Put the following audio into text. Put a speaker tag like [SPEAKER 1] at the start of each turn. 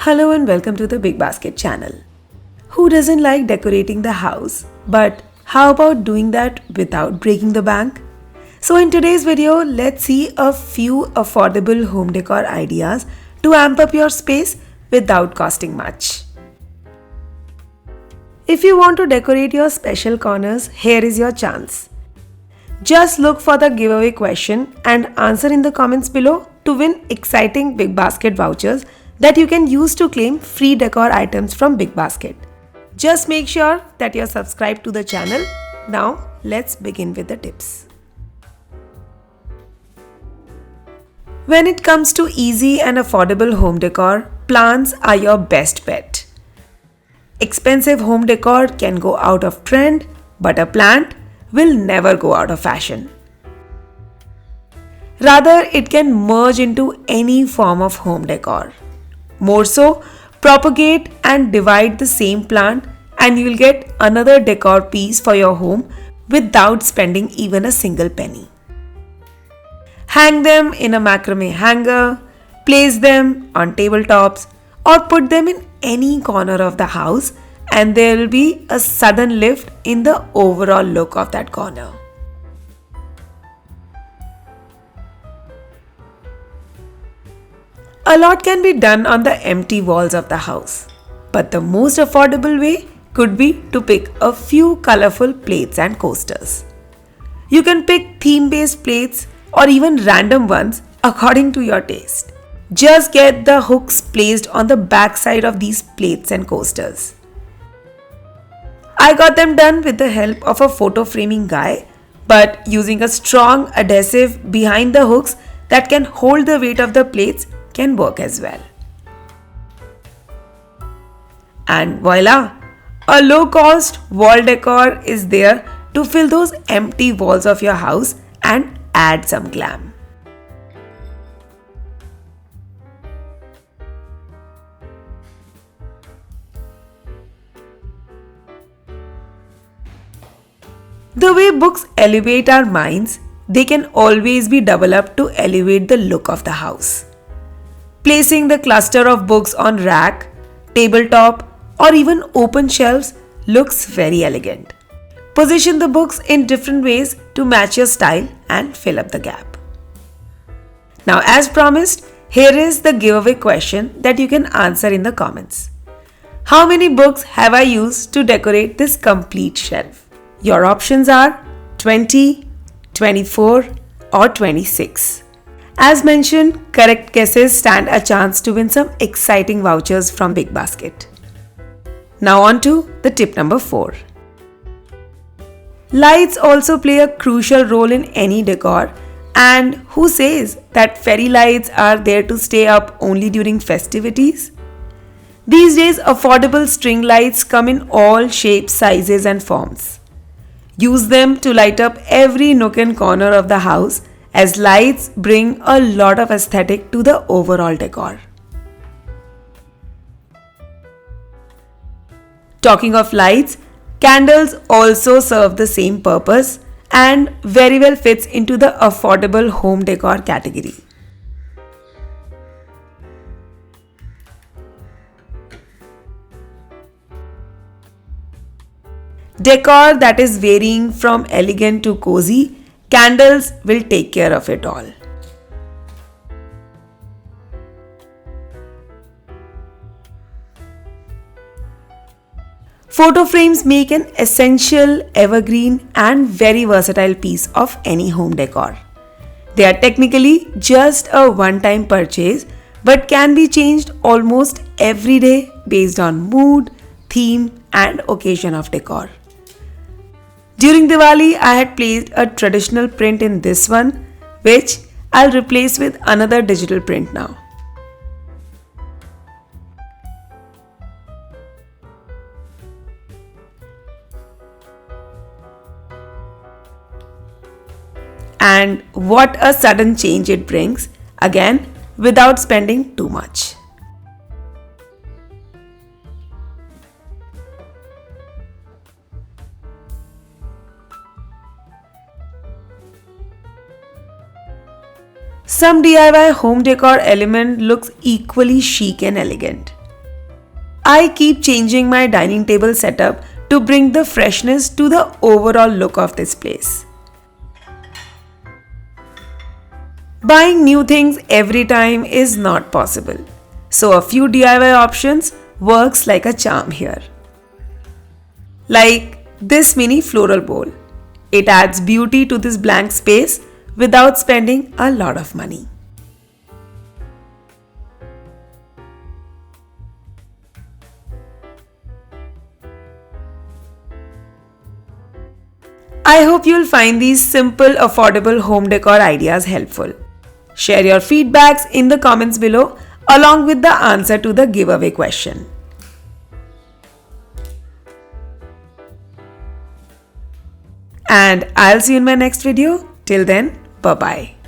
[SPEAKER 1] Hello and welcome to the BigBasket channel. Who doesn't like decorating the house? But how about doing that without breaking the bank? So in today's video, let's see a few affordable home decor ideas to amp up your space without costing much. If you want to decorate your special corners, here is your chance. Just look for the giveaway question and answer in the comments below to win exciting BigBasket vouchers that you can use to claim free decor items from BigBasket. Just make sure that you're subscribed to the channel. Now let's begin with the tips. When it comes to easy and affordable home decor, plants are your best bet. Expensive home decor can go out of trend, but a plant will never go out of fashion. Rather, it can merge into any form of home decor. More so, propagate and divide the same plant and you will get another decor piece for your home without spending even a single penny. Hang them in a macrame hanger, place them on tabletops or put them in any corner of the house and there will be a sudden lift in the overall look of that corner. A lot can be done on the empty walls of the house, but the most affordable way could be to pick a few colorful plates and coasters. You can pick theme-based plates or even random ones according to your taste. Just get the hooks placed on the back side of these plates and coasters. I got them done with the help of a photo framing guy, but using a strong adhesive behind the hooks that can hold the weight of the plates can work as well. And voila! A low-cost wall decor is there to fill those empty walls of your house and add some glam. The way books elevate our minds, they can always be developed to elevate the look of the house. Placing the cluster of books on rack, tabletop, or even open shelves looks very elegant. Position the books in different ways to match your style and fill up the gap. Now, as promised, here is the giveaway question that you can answer in the comments. How many books have I used to decorate this complete shelf? Your options are 20, 24, or 26. As mentioned, correct guesses stand a chance to win some exciting vouchers from BigBasket. Now on to the tip number 4. Lights also play a crucial role in any decor, and who says that fairy lights are there to stay up only during festivities? These days, affordable string lights come in all shapes, sizes and forms. Use them to light up every nook and corner of the house, as lights bring a lot of aesthetic to the overall decor. Talking of lights, candles also serve the same purpose and very well fits into the affordable home decor category. Decor that is varying from elegant to cozy, candles will take care of it all. Photo frames make an essential, evergreen and very versatile piece of any home decor. They are technically just a one-time purchase but can be changed almost every day based on mood, theme and occasion of decor. During Diwali, I had placed a traditional print in this one, which I'll replace with another digital print now. And what a sudden change it brings, again without spending too much. Some DIY home decor element looks equally chic and elegant. I keep changing my dining table setup to bring the freshness to the overall look of this place. Buying new things every time is not possible, so a few DIY options works like a charm here. Like this mini floral bowl. It adds beauty to this blank space without spending a lot of money. I hope you'll find these simple, affordable home decor ideas helpful. Share your feedbacks in the comments below along with the answer to the giveaway question. And I'll see you in my next video. Till then, bye bye.